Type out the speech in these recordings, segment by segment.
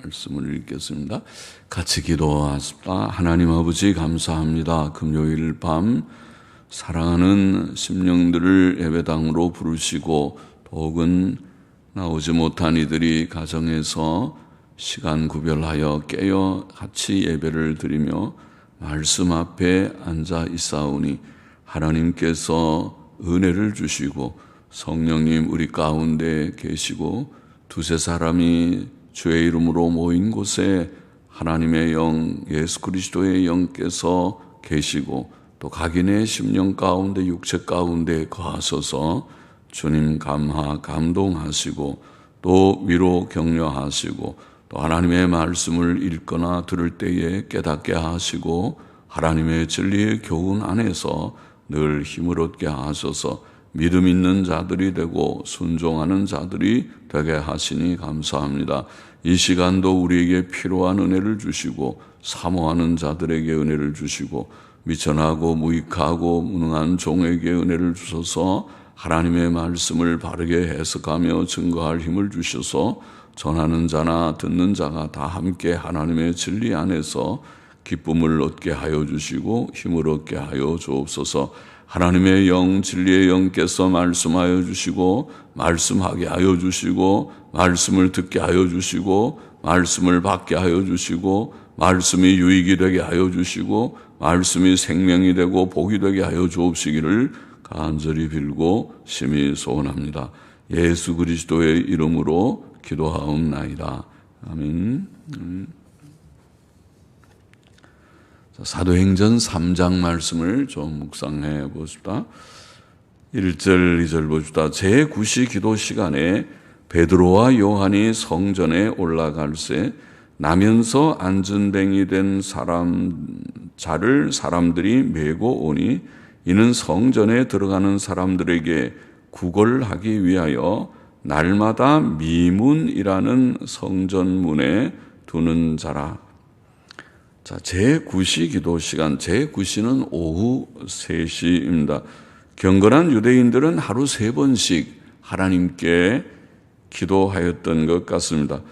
말씀을 읽겠습니다. 같이 기도하십시다. 하나님 아버지 감사합니다. 금요일 밤 사랑하는 심령들을 예배당으로 부르시고 더욱은 나오지 못한 이들이 가정에서 시간 구별하여 깨어 같이 예배를 드리며 말씀 앞에 앉아 있사오니 하나님께서 은혜를 주시고 성령님 우리 가운데 계시고 두세 사람이 주의 이름으로 모인 곳에 하나님의 영 예수 그리스도의 영께서 계시고 또 각인의 심령 가운데 육체 가운데 거하셔서 주님 감동하시고 또 위로 격려하시고 또 하나님의 말씀을 읽거나 들을 때에 깨닫게 하시고 하나님의 진리의 교훈 안에서 늘 힘을 얻게 하셔서 믿음 있는 자들이 되고 순종하는 자들이 되게 하시니 감사합니다. 이 시간도 우리에게 필요한 은혜를 주시고 사모하는 자들에게 은혜를 주시고 미천하고 무익하고 무능한 종에게 은혜를 주셔서 하나님의 말씀을 바르게 해석하며 증거할 힘을 주셔서 전하는 자나 듣는 자가 다 함께 하나님의 진리 안에서 기쁨을 얻게 하여 주시고 힘을 얻게 하여 주옵소서. 하나님의 영 진리의 영께서 말씀하여 주시고 말씀하게 하여 주시고 말씀을 듣게 하여 주시고 말씀을 받게 하여 주시고 말씀이 유익이 되게 하여 주시고 말씀이 생명이 되고 복이 되게 하여 주옵시기를 간절히 빌고 심히 소원합니다. 예수 그리스도의 이름으로 기도하옵나이다. 아멘. 사도행전 3장 말씀을 좀 묵상해 보십시다. 1절, 2절 보십시다. 제9시 기도 시간에 베드로와 요한이 성전에 올라갈새 나면서 안전뱅이 된 자를 사람들이 메고 오니 이는 성전에 들어가는 사람들에게 구걸하기 위하여 날마다 미문이라는 성전문에 두는 자라. 자, 제9시 기도 시간, 제9시는 오후 3시입니다. 경건한 유대인들은 하루 3번씩 하나님께 기도하였던 것 같습니다.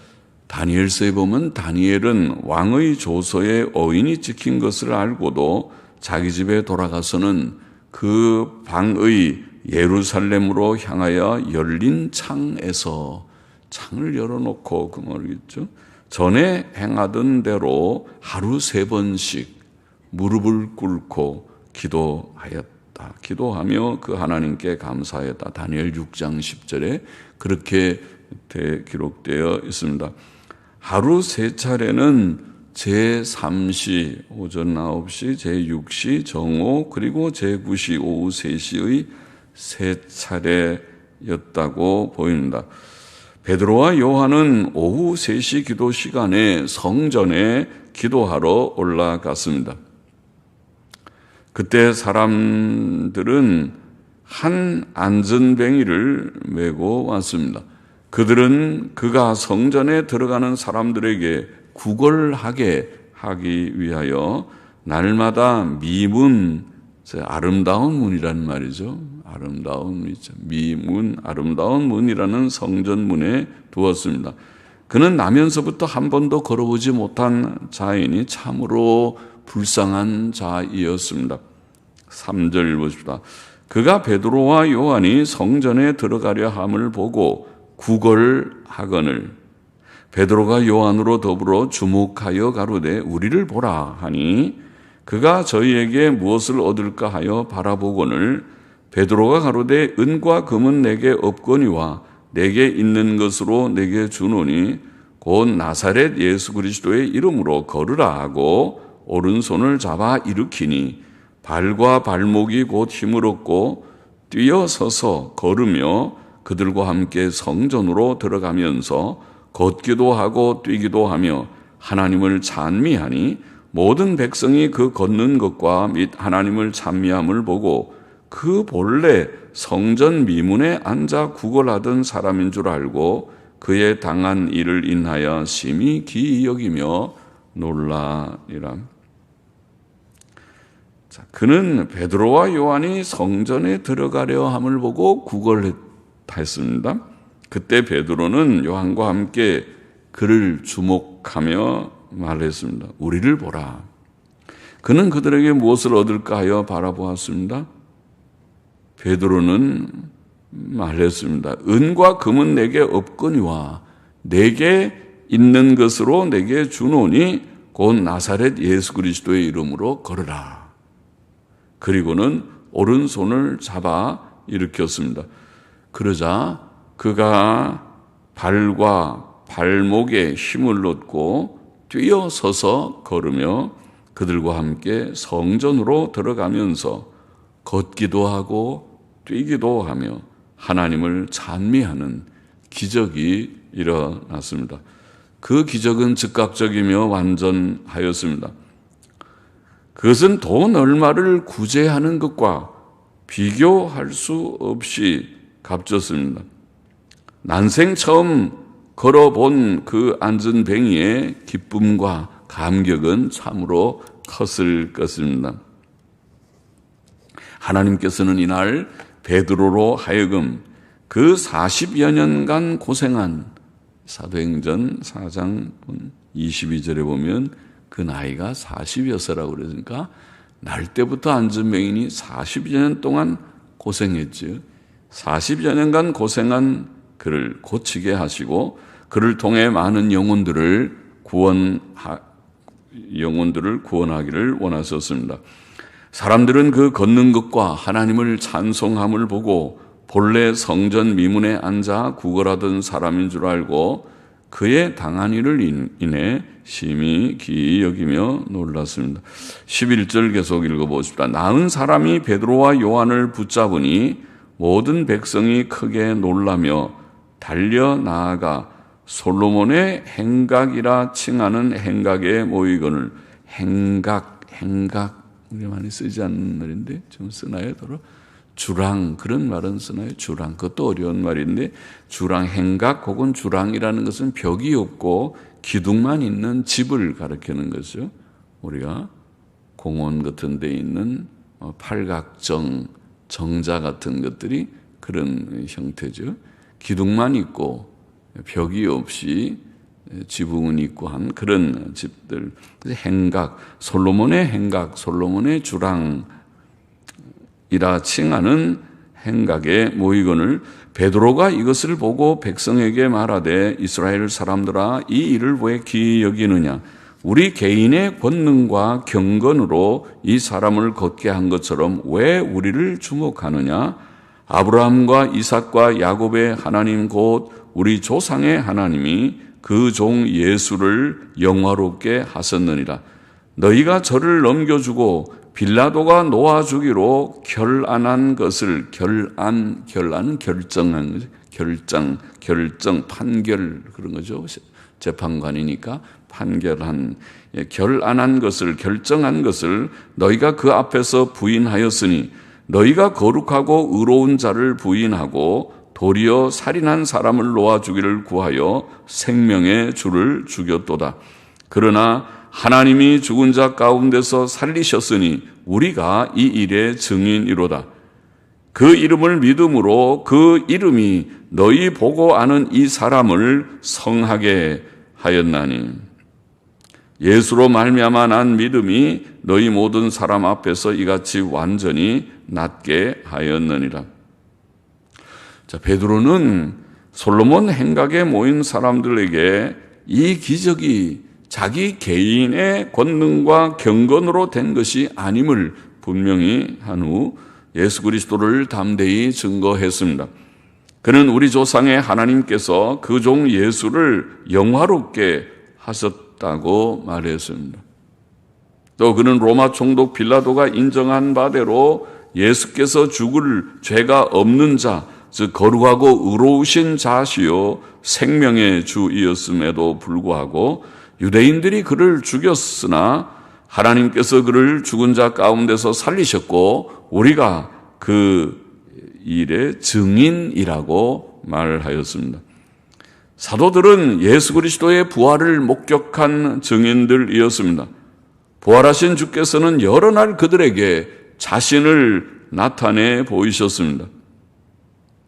다니엘서에 보면 다니엘은 왕의 조서에 어인이 찍힌 것을 알고도 자기 집에 돌아가서는 그 방의 예루살렘으로 향하여 열린 창에서 창을 열어놓고 그 말이겠죠. 전에 행하던 대로 하루 3번씩 무릎을 꿇고 기도하였다. 기도하며 그 하나님께 감사하였다. 다니엘 6장 10절에 그렇게 기록되어 있습니다. 하루 3차례는 제3시 오전 9시, 제6시 정오 그리고 제9시 오후 3시의 3차례였다고 보입니다. 베드로와 요한은 오후 3시 기도 시간에 성전에 기도하러 올라갔습니다. 그때 사람들은 한 안전뱅이를 메고 왔습니다. 그들은 그가 성전에 들어가는 사람들에게 구걸하게 하기 위하여 날마다 미문, 아름다운 문이라는 말이죠. 아름다운 문이죠. 미문, 아름다운 문이라는 성전문에 두었습니다. 그는 나면서부터 한 번도 걸어보지 못한 자이니 참으로 불쌍한 자이었습니다. 3절 보십시다. 그가 베드로와 요한이 성전에 들어가려 함을 보고 구걸하거늘 베드로가 요한으로 더불어 주목하여 가로되 우리를 보라 하니 그가 저희에게 무엇을 얻을까 하여 바라보거늘 베드로가 가로되 은과 금은 내게 없거니와 내게 있는 것으로 내게 주노니 곧 나사렛 예수 그리스도의 이름으로 걸으라 하고 오른손을 잡아 일으키니 발과 발목이 곧 힘을 얻고 뛰어서서 걸으며 그들과 함께 성전으로 들어가면서 걷기도 하고 뛰기도 하며 하나님을 찬미하니 모든 백성이 그 걷는 것과 및 하나님을 찬미함을 보고 그 본래 성전 미문에 앉아 구걸하던 사람인 줄 알고 그의 당한 일을 인하여 심히 기이 여기며 놀라니라. 그는 베드로와 요한이 성전에 들어가려 함을 보고 구걸했습니다. 그때 베드로는 요한과 함께 그를 주목하며 말했습니다. 우리를 보라. 그는 그들에게 무엇을 얻을까 하여 바라보았습니다. 베드로는 말했습니다. 은과 금은 내게 없거니와 내게 있는 것으로 내게 주노니 곧 나사렛 예수 그리스도의 이름으로 걸으라. 그리고는 오른손을 잡아 일으켰습니다. 그러자 그가 발과 발목에 힘을 얻고 뛰어서서 걸으며 그들과 함께 성전으로 들어가면서 걷기도 하고 뛰기도 하며 하나님을 찬미하는 기적이 일어났습니다. 그 기적은 즉각적이며 완전하였습니다. 그것은 돈 얼마를 구제하는 것과 비교할 수 없이 값졌습니다. 난생 처음 걸어본 그 앉은 뱅이의 기쁨과 감격은 참으로 컸을 것입니다. 하나님께서는 이날 베드로로 하여금 그 40여 년간 고생한 사도행전 4장 22절에 보면 그 나이가 40여서라고 그러니까 날 때부터 앉은 맹인이 40여 년 동안 고생했죠. 40여 년간 고생한 그를 고치게 하시고 그를 통해 많은 영혼들을 구원하기를 원하셨습니다. 사람들은 그 걷는 것과 하나님을 찬송함을 보고 본래 성전 미문에 앉아 구걸하던 사람인 줄 알고 그의 당한 일을 인해 심히 기이 여기며 놀랐습니다. 11절 계속 읽어보십시다. 나은 사람이 베드로와 요한을 붙잡으니 모든 백성이 크게 놀라며 달려 나아가 솔로몬의 행각이라 칭하는 행각에 모이거늘. 행각 우리 많이 쓰지 않는 말인데 좀 쓰나요? 더러 주랑 그런 말은 쓰나요? 주랑 그것도 어려운 말인데 주랑 행각 혹은 주랑이라는 것은 벽이 없고 기둥만 있는 집을 가리키는 거죠. 우리가 공원 같은 데 있는 팔각정 정자 같은 것들이 그런 형태죠. 기둥만 있고 벽이 없이 지붕은 있고 한 그런 집들. 행각, 솔로몬의 행각, 솔로몬의 주랑이라 칭하는 행각에 모이거늘. 베드로가 이것을 보고 백성에게 말하되 이스라엘 사람들아 이 일을 왜 기이 여기느냐. 우리 개인의 권능과 경건으로 이 사람을 걷게 한 것처럼 왜 우리를 주목하느냐. 아브라함과 이삭과 야곱의 하나님 곧 우리 조상의 하나님이 그 종 예수를 영화롭게 하셨느니라. 너희가 저를 넘겨주고 빌라도가 놓아주기로 결안한 것을 결안은 결정한 거죠. 결정, 판결 그런 거죠. 재판관이니까 결안한 것을 결정한 것을 너희가 그 앞에서 부인하였으니 너희가 거룩하고 의로운 자를 부인하고 도리어 살인한 사람을 놓아주기를 구하여 생명의 주를 죽였도다. 그러나 하나님이 죽은 자 가운데서 살리셨으니 우리가 이 일의 증인이로다. 그 이름을 믿음으로 그 이름이 너희 보고 아는 이 사람을 성하게 하였나니 예수로 말미암아 난 믿음이 너희 모든 사람 앞에서 이같이 완전히 낫게 하였느니라. 자, 베드로는 솔로몬 행각에 모인 사람들에게 이 기적이 자기 개인의 권능과 경건으로 된 것이 아님을 분명히 한 후 예수 그리스도를 담대히 증거했습니다. 그는 우리 조상의 하나님께서 그 종 예수를 영화롭게 하셨다고 말했습니다. 또 그는 로마 총독 빌라도가 인정한 바대로 예수께서 죽을 죄가 없는 자, 즉 거룩하고 의로우신 자시요 생명의 주이었음에도 불구하고 유대인들이 그를 죽였으나 하나님께서 그를 죽은 자 가운데서 살리셨고 우리가 그 일의 증인이라고 말하였습니다. 사도들은 예수 그리스도의 부활을 목격한 증인들이었습니다. 부활하신 주께서는 여러 날 그들에게 자신을 나타내 보이셨습니다.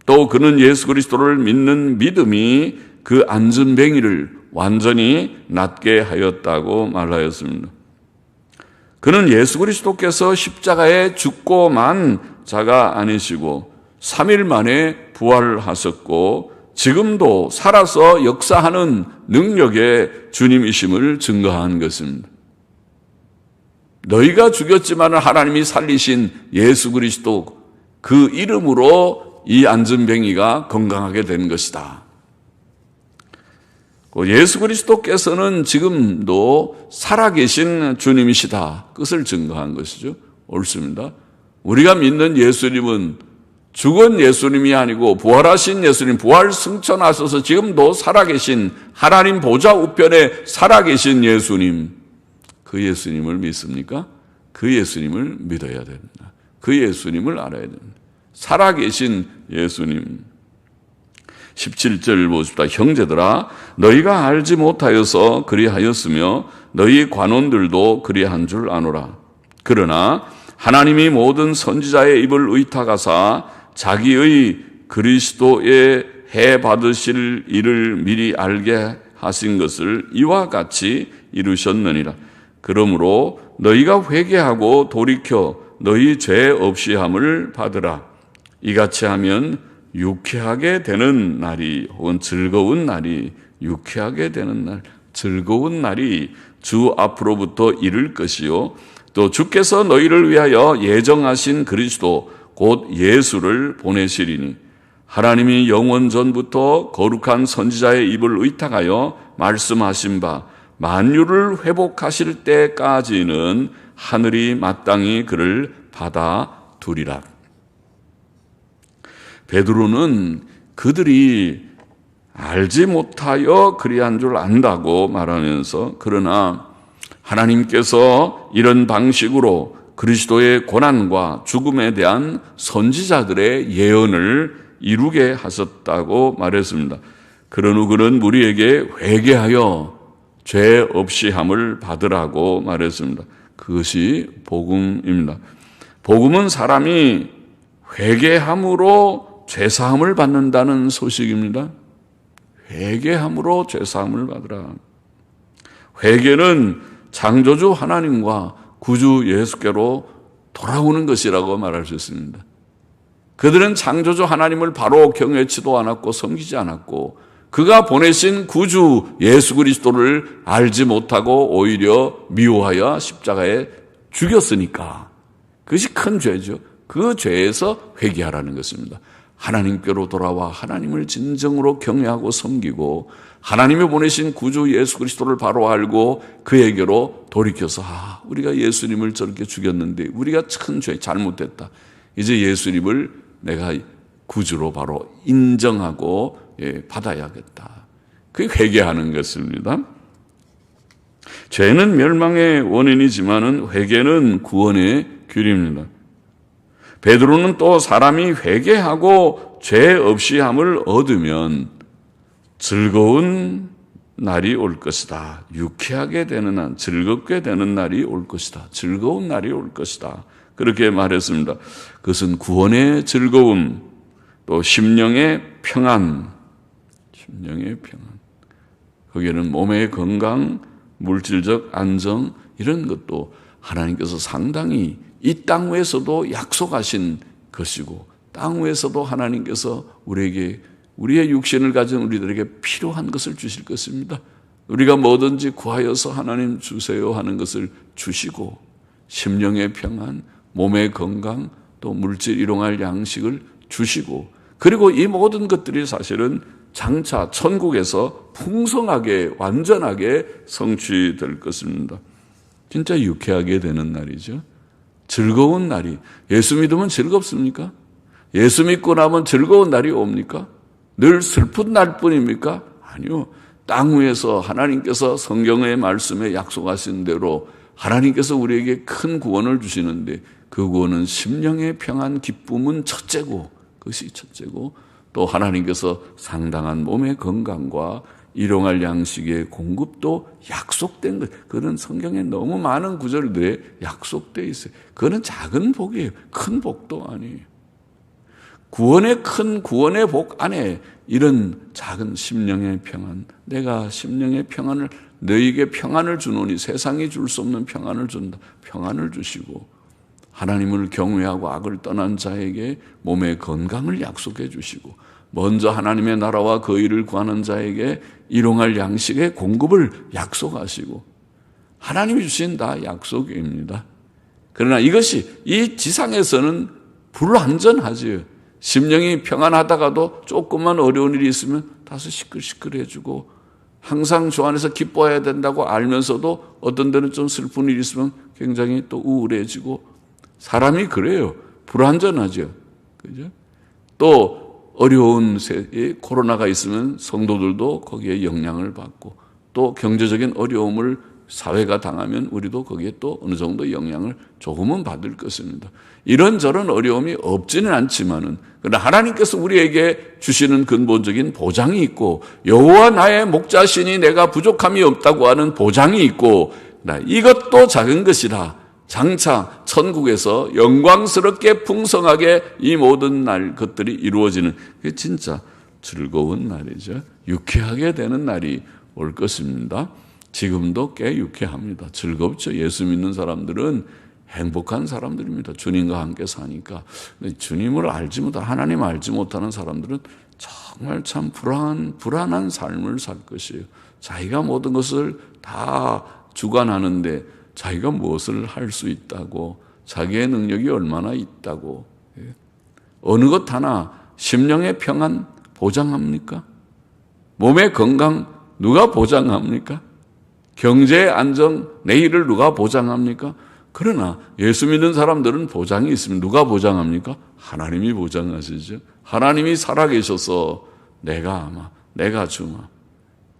또 그는 예수 그리스도를 믿는 믿음이 그 안전뱅이를 완전히 낫게 하였다고 말하였습니다. 그는 예수 그리스도께서 십자가에 죽고만 자가 아니시고 3일 만에 부활하셨고 지금도 살아서 역사하는 능력의 주님이심을 증거한 것입니다. 너희가 죽였지만 하나님이 살리신 예수 그리스도 그 이름으로 이 안전뱅이가 건강하게 된 것이다. 예수 그리스도께서는 지금도 살아계신 주님이시다. 그것을 증거한 것이죠. 옳습니다. 우리가 믿는 예수님은 죽은 예수님이 아니고 부활하신 예수님, 부활 승천하셔서 지금도 살아계신 하나님 보좌 우편에 살아계신 예수님, 그 예수님을 믿습니까? 그 예수님을 믿어야 됩니다. 그 예수님을 알아야 됩니다. 살아계신 예수님. 17절 보십시다. 형제들아, 너희가 알지 못하여서 그리하였으며 너희 관원들도 그리한 줄 아노라. 그러나 하나님이 모든 선지자의 입을 의탁하사 자기의 그리스도의 해 받으실 일을 미리 알게 하신 것을 이와 같이 이루셨느니라. 그러므로 너희가 회개하고 돌이켜 너희 죄 없이 함을 받으라. 이같이 하면 유쾌하게 되는 날이 혹은 즐거운 날이 유쾌하게 되는 날, 즐거운 날이 주 앞으로부터 이를 것이요 또 주께서 너희를 위하여 예정하신 그리스도 곧 예수를 보내시리니 하나님이 영원 전부터 거룩한 선지자의 입을 의탁하여 말씀하신 바 만유를 회복하실 때까지는 하늘이 마땅히 그를 받아두리라. 베드로는 그들이 알지 못하여 그리한 줄 안다고 말하면서 그러나 하나님께서 이런 방식으로 그리스도의 고난과 죽음에 대한 선지자들의 예언을 이루게 하셨다고 말했습니다. 그런 후 그는 무리에게 회개하여 죄 없이 함을 받으라고 말했습니다. 그것이 복음입니다. 복음은 사람이 회개함으로 죄사함을 받는다는 소식입니다. 회개함으로 죄사함을 받으라. 회개는 창조주 하나님과 구주 예수께로 돌아오는 것이라고 말할 수 있습니다. 그들은 창조주 하나님을 바로 경외치도 않았고 섬기지 않았고 그가 보내신 구주 예수 그리스도를 알지 못하고 오히려 미워하여 십자가에 죽였으니까 그것이 큰 죄죠. 그 죄에서 회개하라는 것입니다. 하나님께로 돌아와 하나님을 진정으로 경외하고 섬기고 하나님이 보내신 구주 예수 그리스도를 바로 알고 그에게로 돌이켜서 우리가 예수님을 저렇게 죽였는데 우리가 큰 죄 잘못됐다. 이제 예수님을 내가 구주로 바로 인정하고 받아야겠다. 그게 회개하는 것입니다. 죄는 멸망의 원인이지만은 회개는 구원의 길입니다. 베드로는 또 사람이 회개하고 죄 없이 함을 얻으면 즐거운 날이 올 것이다. 유쾌하게 되는 날, 즐겁게 되는 날이 올 것이다. 즐거운 날이 올 것이다. 그렇게 말했습니다. 그것은 구원의 즐거움, 또 심령의 평안, 심령의 평안. 거기에는 몸의 건강, 물질적 안정 이런 것도 하나님께서 상당히 이 땅 위에서도 약속하신 것이고 땅 위에서도 하나님께서 우리에게 우리의 육신을 가진 우리들에게 필요한 것을 주실 것입니다. 우리가 뭐든지 구하여서 하나님 주세요 하는 것을 주시고 심령의 평안, 몸의 건강, 또 물질 일용할 양식을 주시고 그리고 이 모든 것들이 사실은 장차 천국에서 풍성하게 완전하게 성취될 것입니다. 진짜 유쾌하게 되는 날이죠. 즐거운 날이. 예수 믿으면 즐겁습니까? 예수 믿고 나면 즐거운 날이 옵니까? 늘 슬픈 날뿐입니까? 아니요. 땅 위에서 하나님께서 성경의 말씀에 약속하신 대로 하나님께서 우리에게 큰 구원을 주시는데 그 구원은 심령의 평안 기쁨은 첫째고 그것이 첫째고 또 하나님께서 상당한 몸의 건강과 일용할 양식의 공급도 약속된 것. 그런 성경에 너무 많은 구절들에 약속되어 있어요. 그거는 작은 복이에요. 큰 복도 아니에요. 구원의 큰 구원의 복 안에 이런 작은 심령의 평안, 내가 심령의 평안을 너희에게 평안을 주노니 세상이 줄 수 없는 평안을 준다. 평안을 주시고 하나님을 경외하고 악을 떠난 자에게 몸의 건강을 약속해 주시고 먼저 하나님의 나라와 그 일을 구하는 자에게 일용할 양식의 공급을 약속하시고 하나님이 주신 다 약속입니다. 그러나 이것이 이 지상에서는 불완전하지요. 심령이 평안하다가도 조금만 어려운 일이 있으면 다소 시끌시끌해지고 항상 주 안에서 기뻐해야 된다고 알면서도 어떤 데는 좀 슬픈 일이 있으면 굉장히 또 우울해지고 사람이 그래요. 불완전하죠. 그죠? 또 어려운 코로나가 있으면 성도들도 거기에 영향을 받고 또 경제적인 어려움을 사회가 당하면 우리도 거기에 또 어느 정도 영향을 조금은 받을 것입니다. 이런저런 어려움이 없지는 않지만은 그러나 하나님께서 우리에게 주시는 근본적인 보장이 있고 여호와 나의 목자시니 내가 부족함이 없다고 하는 보장이 있고 이것도 작은 것이라 장차 천국에서 영광스럽게 풍성하게 이 모든 것들이 이루어지는 그게 진짜 즐거운 날이죠. 유쾌하게 되는 날이 올 것입니다. 지금도 꽤 유쾌합니다. 즐겁죠. 예수 믿는 사람들은 행복한 사람들입니다. 주님과 함께 사니까. 주님을 알지 못하는, 하나님 알지 못하는 사람들은 정말 참 불안한 삶을 살 것이에요. 자기가 모든 것을 다 주관하는데 자기가 무엇을 할 수 있다고, 자기의 능력이 얼마나 있다고, 어느 것 하나 심령의 평안 보장합니까? 몸의 건강 누가 보장합니까? 경제의 안정, 내일을 누가 보장합니까? 그러나 예수 믿는 사람들은 보장이 있으면 누가 보장합니까? 하나님이 보장하시죠. 하나님이 살아계셔서 내가 주마.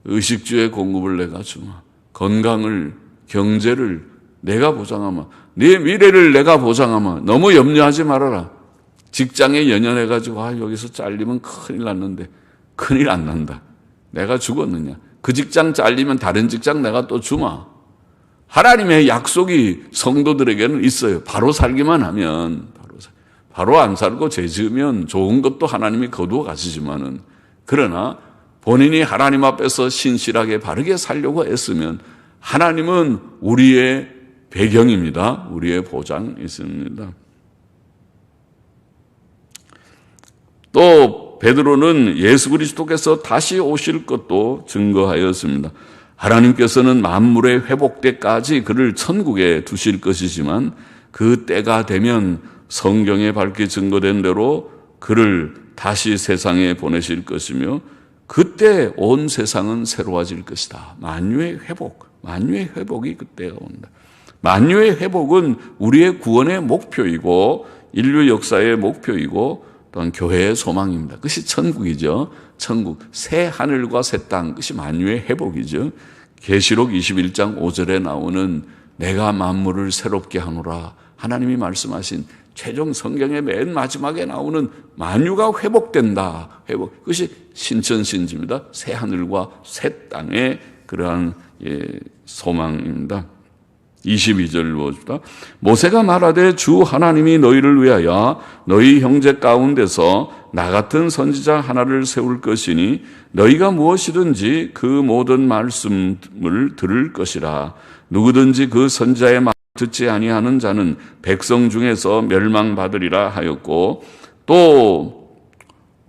의식주의 공급을 내가 주마. 건강을, 경제를 내가 보장하마. 네 미래를 내가 보장하마. 너무 염려하지 말아라. 직장에 연연해가지고 여기서 잘리면 큰일 났는데 큰일 안 난다. 내가 죽었느냐. 그 직장 잘리면 다른 직장 내가 또 주마. 하나님의 약속이 성도들에게는 있어요. 바로 살기만 하면, 바로 안 살고 죄 지으면 좋은 것도 하나님이 거두어 가시지만은, 그러나 본인이 하나님 앞에서 신실하게 바르게 살려고 애쓰면 하나님은 우리의 배경입니다. 우리의 보장이 있습니다. 또 베드로는 예수 그리스도께서 다시 오실 것도 증거하였습니다. 하나님께서는 만물의 회복 때까지 그를 천국에 두실 것이지만 그 때가 되면 성경에 밝게 증거된 대로 그를 다시 세상에 보내실 것이며 그때 온 세상은 새로워질 것이다. 만유의 회복이 그때가 온다. 만유의 회복은 우리의 구원의 목표이고 인류 역사의 목표이고 또한 교회의 소망입니다. 그것이 천국이죠. 천국, 새 하늘과 새 땅, 그것이 만유의 회복이죠. 계시록 21장 5절에 나오는 내가 만물을 새롭게 하노라. 하나님이 말씀하신 최종 성경의 맨 마지막에 나오는 만유가 회복된다. 회복. 그것이 신천신지입니다. 새 하늘과 새 땅의 그러한 소망입니다. 22절 보십시다. 모세가 말하되 주 하나님이 너희를 위하여 너희 형제 가운데서 나 같은 선지자 하나를 세울 것이니 너희가 무엇이든지 그 모든 말씀을 들을 것이라. 누구든지 그 선지자의 말 듣지 아니하는 자는 백성 중에서 멸망받으리라 하였고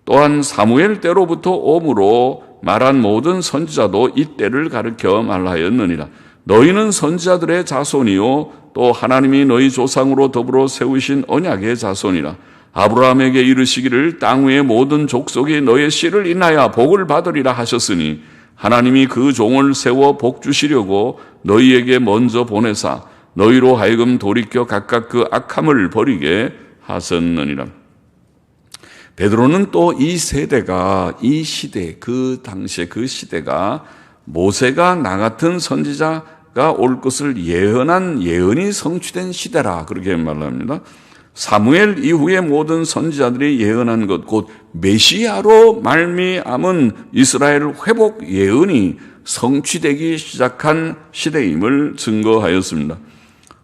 또한 사무엘 때로부터 오므로 말한 모든 선지자도 이 때를 가르쳐 말하였느니라. 너희는 선지자들의 자손이요 또 하나님이 너희 조상으로 더불어 세우신 언약의 자손이라. 아브라함에게 이르시기를 땅 위의 모든 족속이 너의 씨를 인하여 복을 받으리라 하셨으니 하나님이 그 종을 세워 복 주시려고 너희에게 먼저 보내사 너희로 하여금 돌이켜 각각 그 악함을 버리게 하셨느니라. 베드로는 또 이 세대가, 이 시대, 그 당시에 그 시대가 모세가 나 같은 선지자가 올 것을 예언한 예언이 성취된 시대라 그렇게 말합니다. 사무엘 이후의 모든 선지자들이 예언한 것, 곧 메시아로 말미암은 이스라엘 회복 예언이 성취되기 시작한 시대임을 증거하였습니다.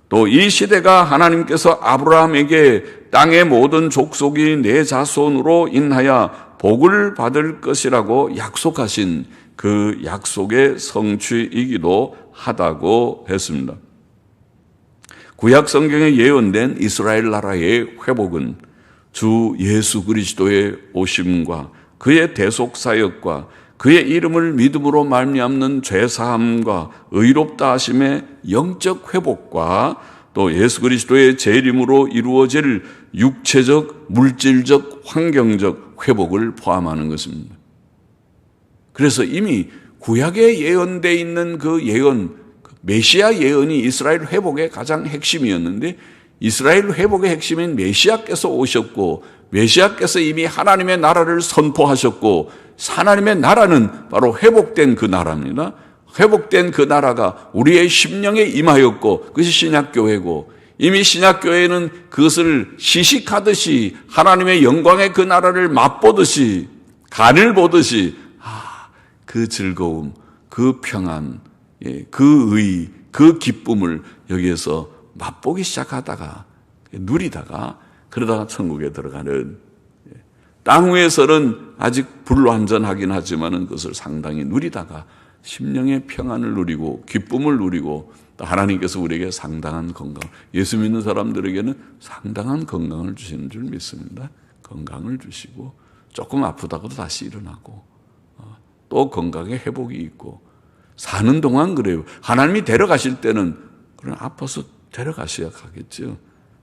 또 이 시대가 하나님께서 아브라함에게 땅의 모든 족속이 내 자손으로 인하여 복을 받을 것이라고 약속하신 그 약속의 성취이기도 하다고 했습니다. 구약 성경에 예언된 이스라엘 나라의 회복은 주 예수 그리스도의 오심과 그의 대속 사역과 그의 이름을 믿음으로 말미암는 죄 사함과 의롭다 하심의 영적 회복과 또 예수 그리스도의 재림으로 이루어질 육체적, 물질적, 환경적 회복을 포함하는 것입니다. 그래서 이미 구약에 예언되어 있는 그 예언, 메시아 예언이 이스라엘 회복의 가장 핵심이었는데, 이스라엘 회복의 핵심인 메시아께서 오셨고, 메시아께서 이미 하나님의 나라를 선포하셨고, 하나님의 나라는 바로 회복된 그 나라입니다. 회복된 그 나라가 우리의 심령에 임하였고, 그것이 신약교회고, 이미 신약교회는 그것을 시식하듯이 하나님의 영광의 그 나라를 맛보듯이, 간을 보듯이, 그 즐거움, 그 평안, 그 의, 그 기쁨을 여기에서 맛보기 시작하다가, 누리다가, 그러다가 천국에 들어가는, 땅 위에서는 아직 불완전하긴 하지만 그것을 상당히 누리다가 심령의 평안을 누리고 기쁨을 누리고, 또 하나님께서 우리에게 상당한 건강, 예수 믿는 사람들에게는 상당한 건강을 주시는 줄 믿습니다. 건강을 주시고 조금 아프다고도 다시 일어나고, 또 건강에 회복이 있고, 사는 동안 그래요. 하나님이 데려가실 때는 그런 아파서 데려가셔야 가겠죠.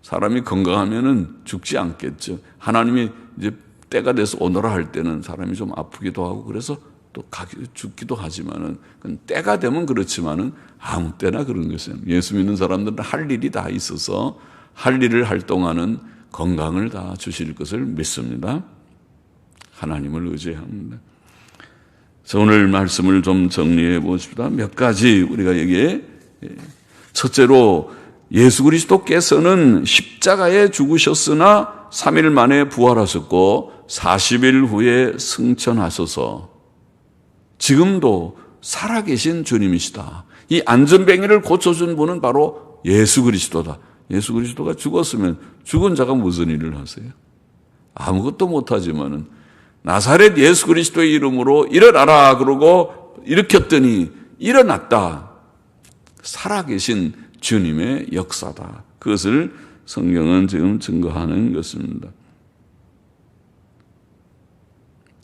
사람이 건강하면은 죽지 않겠죠. 하나님이 이제 때가 돼서 오너라 할 때는 사람이 좀 아프기도 하고 그래서 또 죽기도 하지만은 때가 되면 그렇지만은 아무 때나 그런 것이에요. 예수 믿는 사람들은 할 일이 다 있어서 할 일을 할 동안은 건강을 다 주실 것을 믿습니다. 하나님을 의지합니다. 오늘 말씀을 좀 정리해 보십시다. 몇 가지 우리가 여기에, 첫째로 예수 그리스도께서는 십자가에 죽으셨으나 3일 만에 부활하셨고 40일 후에 승천하셔서 지금도 살아계신 주님이시다. 이 안전뱅이를 고쳐준 분은 바로 예수 그리스도다. 예수 그리스도가 죽었으면 죽은 자가 무슨 일을 하세요? 아무것도 못하지만은 나사렛 예수 그리스도의 이름으로 일어나라 그러고 일으켰더니 일어났다. 살아계신 주님의 역사다. 그것을 성경은 지금 증거하는 것입니다.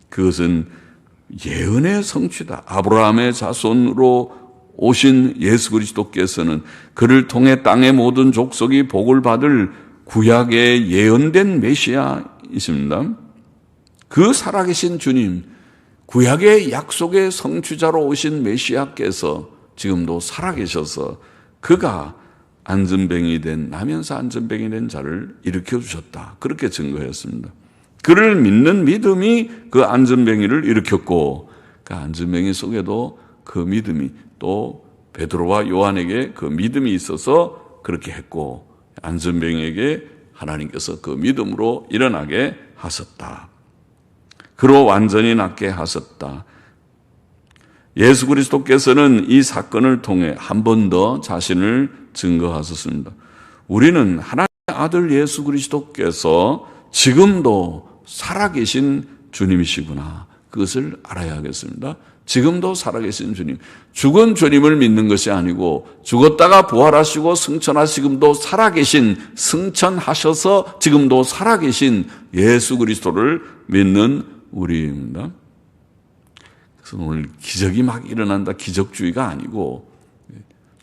그것은 예언의 성취다. 아브라함의 자손으로 오신 예수 그리스도께서는 그를 통해 땅의 모든 족속이 복을 받을 구약에 예언된 메시아이십니다. 그 살아계신 주님, 구약의 약속의 성취자로 오신 메시아께서 지금도 살아계셔서 그가 안전뱅이 된, 나면서 안전뱅이 된 자를 일으켜주셨다. 그렇게 증거했습니다. 그를 믿는 믿음이 그 안전뱅이를 일으켰고, 그 안전뱅이 속에도 그 믿음이, 또 베드로와 요한에게 그 믿음이 있어서 그렇게 했고, 안전뱅이에게 하나님께서 그 믿음으로 일어나게 하셨다. 그로 완전히 낫게 하셨다. 예수 그리스도께서는 이 사건을 통해 한 번 더 자신을 증거하셨습니다. 우리는 하나님의 아들 예수 그리스도께서 지금도 살아계신 주님이시구나. 그것을 알아야 하겠습니다. 지금도 살아계신 주님. 죽은 주님을 믿는 것이 아니고 죽었다가 부활하시고 승천하시금도 살아계신, 승천하셔서 지금도 살아계신 예수 그리스도를 믿는 우리입니다. 그래서 오늘 기적이 막 일어난다, 기적주의가 아니고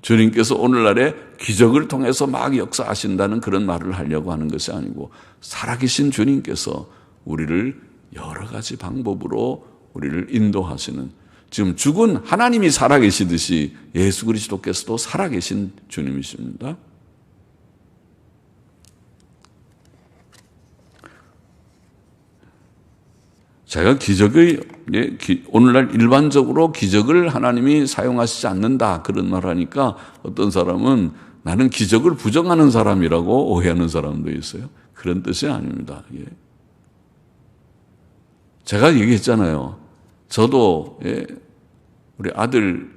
주님께서 오늘날에 기적을 통해서 막 역사하신다는 그런 말을 하려고 하는 것이 아니고 살아계신 주님께서 우리를 여러 가지 방법으로 우리를 인도하시는, 지금 죽은 하나님이 살아계시듯이 예수 그리스도께서도 살아계신 주님이십니다. 제가 오늘날 일반적으로 기적을 하나님이 사용하시지 않는다 그런 말 하니까 어떤 사람은 나는 기적을 부정하는 사람이라고 오해하는 사람도 있어요. 그런 뜻이 아닙니다. 예. 제가 얘기했잖아요. 저도 우리 아들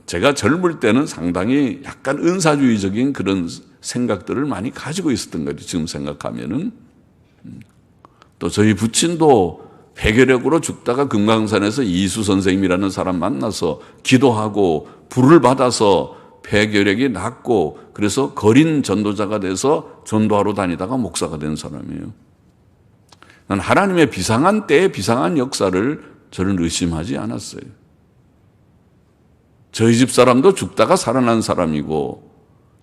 제가 젊을 때는 상당히 약간 은사주의적인 그런 생각들을 많이 가지고 있었던 거죠. 지금 생각하면은. 또 저희 부친도 폐결핵으로 죽다가 금강산에서 이수 선생님이라는 사람 만나서 기도하고 불을 받아서 폐결핵이 낫고 그래서 거린 전도자가 돼서 전도하러 다니다가 목사가 된 사람이에요. 난 하나님의 비상한 때의 비상한 역사를 저는 의심하지 않았어요. 저희 집 사람도 죽다가 살아난 사람이고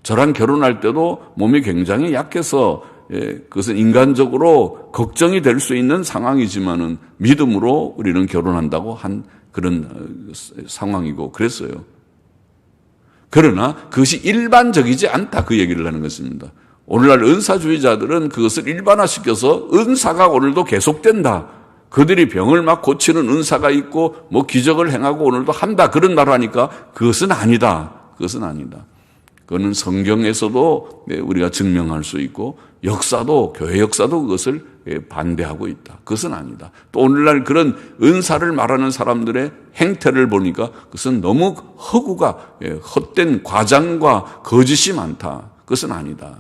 저랑 결혼할 때도 몸이 굉장히 약해서 그것은 인간적으로 걱정이 될 수 있는 상황이지만은 믿음으로 우리는 결혼한다고 한 그런 상황이고 그랬어요. 그러나 그것이 일반적이지 않다 그 얘기를 하는 것입니다. 오늘날 은사주의자들은 그것을 일반화시켜서 은사가 오늘도 계속된다. 그들이 병을 막 고치는 은사가 있고 뭐 기적을 행하고 오늘도 한다. 그런 말 하니까 그것은 아니다. 그것은 아니다. 그거는 성경에서도 우리가 증명할 수 있고 역사도 교회 역사도 그것을 반대하고 있다. 그것은 아니다. 또 오늘날 그런 은사를 말하는 사람들의 행태를 보니까 그것은 너무 허구가 헛된 과장과 거짓이 많다. 그것은 아니다.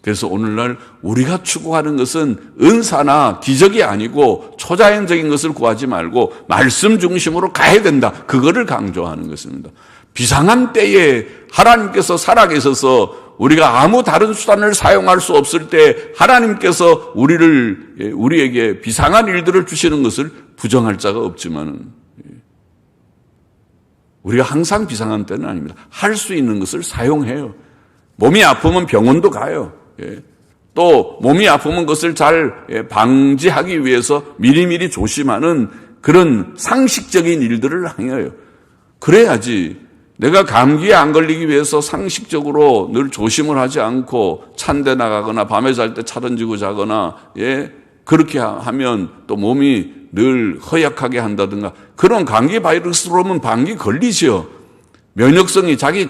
그래서 오늘날 우리가 추구하는 것은 은사나 기적이 아니고 초자연적인 것을 구하지 말고 말씀 중심으로 가야 된다. 그거를 강조하는 것입니다. 비상한 때에 하나님께서 살아계셔서 우리가 아무 다른 수단을 사용할 수 없을 때 하나님께서 우리에게 비상한 일들을 주시는 것을 부정할 자가 없지만은 우리가 항상 비상한 때는 아닙니다. 할 수 있는 것을 사용해요. 몸이 아프면 병원도 가요. 또 몸이 아프면 그것을 잘 방지하기 위해서 미리미리 조심하는 그런 상식적인 일들을 행해요. 그래야지 내가 감기에 안 걸리기 위해서 상식적으로 늘 조심을 하지 않고 찬데 나가거나 밤에 잘 때 차 던지고 자거나 그렇게 하면 또 몸이 늘 허약하게 한다든가 그런 감기 바이러스로 오면 감기 걸리죠. 면역성이 자기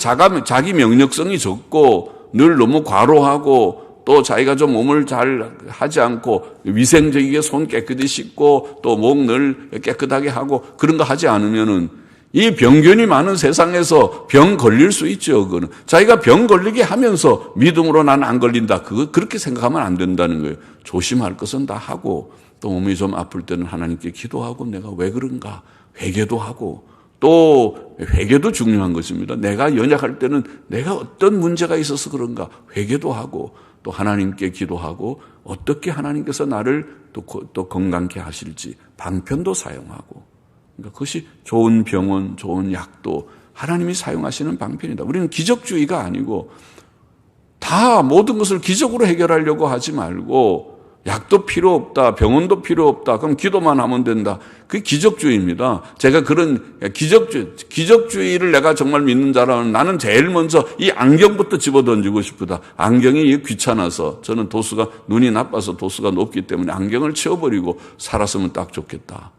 면역성이 적고 늘 너무 과로하고 또 자기가 좀 몸을 잘 하지 않고 위생적이게 손 깨끗이 씻고 또 목 늘 깨끗하게 하고 그런 거 하지 않으면은 이 병균이 많은 세상에서 병 걸릴 수 있죠. 그거는 자기가 병 걸리게 하면서 믿음으로 나는 안 걸린다. 그렇게 생각하면 안 된다는 거예요. 조심할 것은 다 하고 또 몸이 좀 아플 때는 하나님께 기도하고 내가 왜 그런가 회개도 하고 또 회개도 중요한 것입니다. 내가 연약할 때는 내가 어떤 문제가 있어서 그런가 회개도 하고 또 하나님께 기도하고 어떻게 하나님께서 나를 또 건강케 하실지 방편도 사용하고 그러니까 그것이 좋은 병원, 좋은 약도 하나님이 사용하시는 방편이다. 우리는 기적주의가 아니고 다 모든 것을 기적으로 해결하려고 하지 말고 약도 필요 없다, 병원도 필요 없다, 그럼 기도만 하면 된다. 그게 기적주의입니다. 제가 그런 기적주의를 내가 정말 믿는 자라면 나는 제일 먼저 이 안경부터 집어던지고 싶다. 안경이 귀찮아서 저는 눈이 나빠서 도수가 높기 때문에 안경을 치워버리고 살았으면 딱 좋겠다.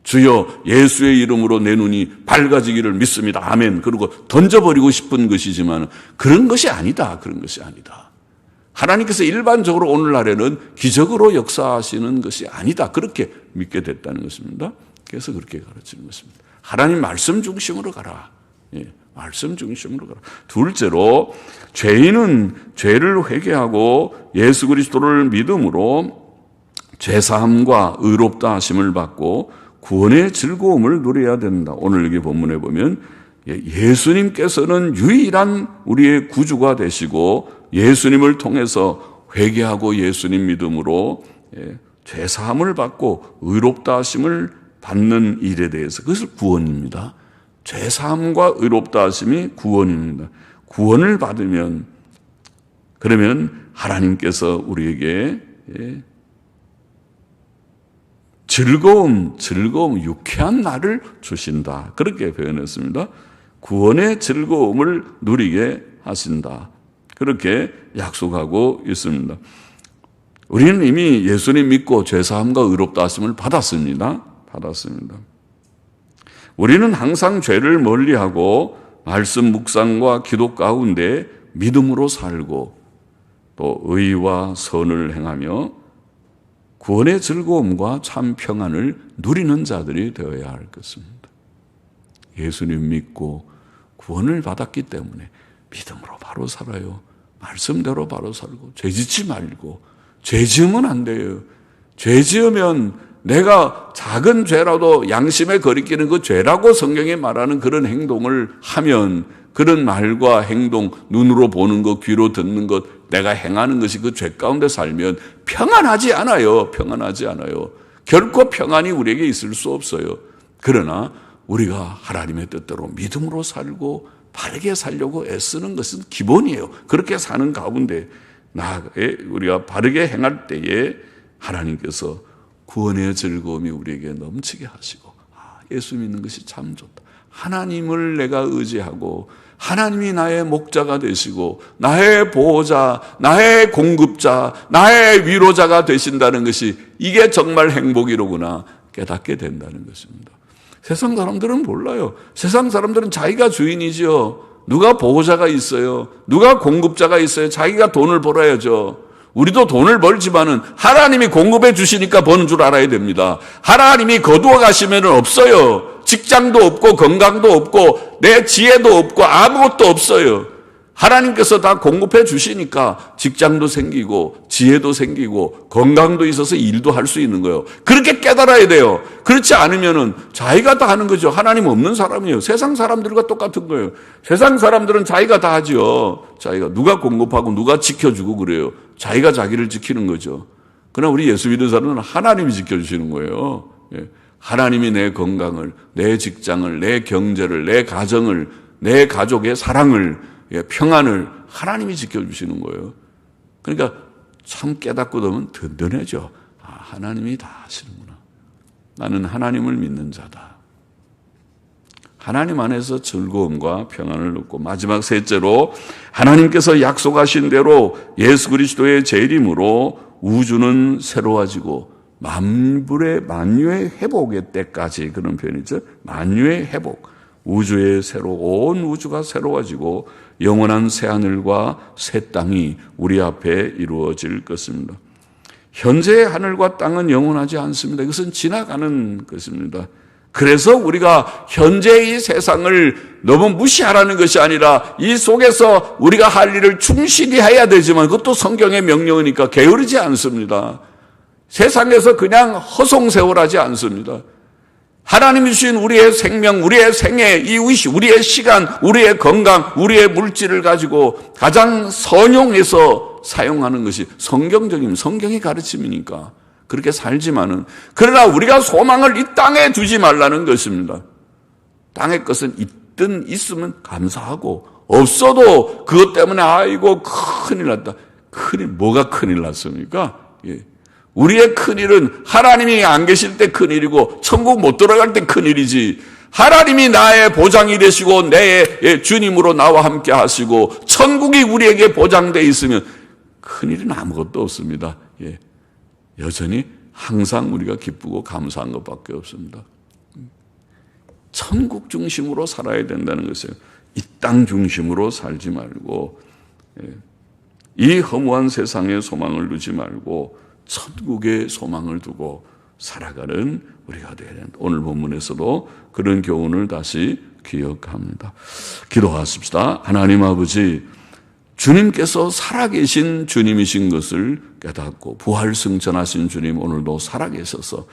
주여 예수의 이름으로 내 눈이 밝아지기를 믿습니다. 아멘. 그리고 던져버리고 싶은 것이지만 그런 것이 아니다. 그런 것이 아니다. 하나님께서 일반적으로 오늘날에는 기적으로 역사하시는 것이 아니다. 그렇게 믿게 됐다는 것입니다. 그래서 그렇게 가르치는 것입니다. 하나님 말씀 중심으로 가라. 말씀 중심으로 가라. 둘째로 죄인은 죄를 회개하고 예수 그리스도를 믿음으로 죄사함과 의롭다 하심을 받고 구원의 즐거움을 누려야 된다. 오늘 여기 본문에 보면 예수님께서는 유일한 우리의 구주가 되시고 예수님을 통해서 회개하고 예수님 믿음으로 죄사함을 받고 의롭다 하심을 받는 일에 대해서 그것을 구원입니다. 죄사함과 의롭다 하심이 구원입니다. 구원을 받으면 그러면 하나님께서 우리에게 즐거움, 유쾌한 날을 주신다. 그렇게 표현했습니다. 구원의 즐거움을 누리게 하신다. 그렇게 약속하고 있습니다. 우리는 이미 예수님 믿고 죄사함과 의롭다 하심을 받았습니다. 우리는 항상 죄를 멀리하고 말씀 묵상과 기도 가운데 믿음으로 살고 또 의와 선을 행하며 구원의 즐거움과 참 평안을 누리는 자들이 되어야 할 것입니다. 예수님 믿고 구원을 받았기 때문에 믿음으로 바로 살아요. 말씀대로 바로 살고 죄짓지 말고. 죄 지으면 안 돼요. 죄 지으면 내가 작은 죄라도 양심에 거리끼는 그 죄라고 성경이 말하는 그런 행동을 하면, 그런 말과 행동, 눈으로 보는 것, 귀로 듣는 것, 내가 행하는 것이 그 죄 가운데 살면 평안하지 않아요. 평안하지 않아요. 결코 평안이 우리에게 있을 수 없어요. 그러나 우리가 하나님의 뜻대로 믿음으로 살고 바르게 살려고 애쓰는 것은 기본이에요. 그렇게 사는 가운데 우리가 바르게 행할 때에 하나님께서 구원의 즐거움이 우리에게 넘치게 하시고, 예수 믿는 것이 참 좋다. 하나님을 내가 의지하고 하나님이 나의 목자가 되시고 나의 보호자, 나의 공급자, 나의 위로자가 되신다는 것이 이게 정말 행복이로구나 깨닫게 된다는 것입니다. 세상 사람들은 몰라요. 세상 사람들은 자기가 주인이지요. 누가 보호자가 있어요? 누가 공급자가 있어요? 자기가 돈을 벌어야죠. 우리도 돈을 벌지만은 하나님이 공급해 주시니까 버는 줄 알아야 됩니다. 하나님이 거두어 가시면 없어요. 직장도 없고 건강도 없고 내 지혜도 없고 아무것도 없어요. 하나님께서 다 공급해 주시니까 직장도 생기고 지혜도 생기고 건강도 있어서 일도 할 수 있는 거예요. 그렇게 깨달아야 돼요. 그렇지 않으면은 자기가 다 하는 거죠. 하나님 없는 사람이에요. 세상 사람들과 똑같은 거예요. 세상 사람들은 자기가 다 하죠. 자기가 누가 공급하고 누가 지켜주고 그래요. 자기가 자기를 지키는 거죠. 그러나 우리 예수 믿는 사람은 하나님이 지켜주시는 거예요. 하나님이 내 건강을, 내 직장을, 내 경제를, 내 가정을, 내 가족의 사랑을, 평안을 하나님이 지켜주시는 거예요. 그러니까 참 깨닫고 보면 든든해져. 하나님이 다 하시는구나. 나는 하나님을 믿는 자다. 하나님 안에서 즐거움과 평안을 얻고, 마지막 셋째로 하나님께서 약속하신 대로 예수 그리스도의 재림으로 우주는 새로워지고 만유의 회복의 때까지, 그런 표현이죠. 만유의 회복. 온 우주가 새로워지고 영원한 새하늘과 새 땅이 우리 앞에 이루어질 것입니다. 현재의 하늘과 땅은 영원하지 않습니다. 이것은 지나가는 것입니다. 그래서 우리가 현재의 세상을 너무 무시하라는 것이 아니라 이 속에서 우리가 할 일을 충실히 해야 되지만, 그것도 성경의 명령이니까 게으르지 않습니다. 세상에서 그냥 허송세월하지 않습니다. 하나님이 주신 우리의 생명, 우리의 생애, 우리의 시간, 우리의 건강, 우리의 물질을 가지고 가장 선용해서 사용하는 것이 성경의 가르침이니까 그렇게 살지만은, 그러나 우리가 소망을 이 땅에 두지 말라는 것입니다. 땅의 것은 있으면 감사하고, 없어도 그것 때문에 아이고 큰일 났다. 뭐가 큰일 났습니까? 우리의 큰일은 하나님이 안 계실 때 큰일이고 천국 못 들어갈 때 큰일이지, 하나님이 나의 보장이 되시고 내 주님으로 나와 함께 하시고 천국이 우리에게 보장되어 있으면 큰일은 아무것도 없습니다. 여전히 항상 우리가 기쁘고 감사한 것밖에 없습니다. 천국 중심으로 살아야 된다는 것이에요. 이 땅 중심으로 살지 말고, 이 허무한 세상에 소망을 두지 말고 천국의 소망을 두고 살아가는 우리가 되어야 된다. 오늘 본문에서도 그런 교훈을 다시 기억합니다. 기도하십시다. 하나님 아버지, 주님께서 살아계신 주님이신 것을 깨닫고 부활승천하신 주님, 오늘도 살아계셔서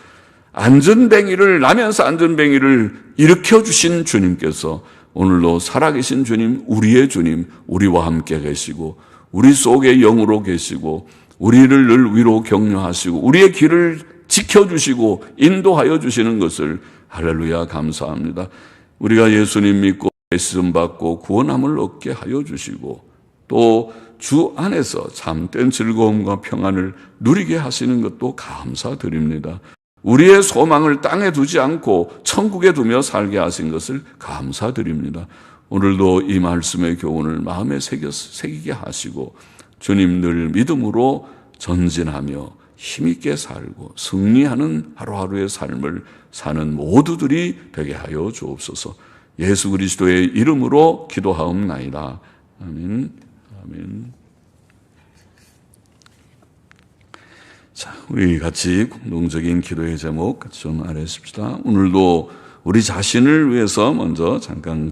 나면서 안전뱅이를 일으켜주신 주님께서 오늘도 살아계신 주님, 우리의 주님, 우리와 함께 계시고 우리 속에 영으로 계시고 우리를 늘 위로 격려하시고 우리의 길을 지켜주시고 인도하여 주시는 것을 할렐루야 감사합니다. 우리가 예수님 믿고 말씀 받고 구원함을 얻게 하여 주시고 또 주 안에서 참된 즐거움과 평안을 누리게 하시는 것도 감사드립니다. 우리의 소망을 땅에 두지 않고 천국에 두며 살게 하신 것을 감사드립니다. 오늘도 이 말씀의 교훈을 마음에 새기게 하시고 주님 늘 믿음으로 전진하며 힘있게 살고 승리하는 하루하루의 삶을 사는 모두들이 되게 하여 주옵소서. 예수 그리스도의 이름으로 기도하옵나이다. 아멘. 아멘. 자, 우리 같이 공동적인 기도의 제목 같이 좀 아뢰십시다. 오늘도 우리 자신을 위해서 먼저 잠깐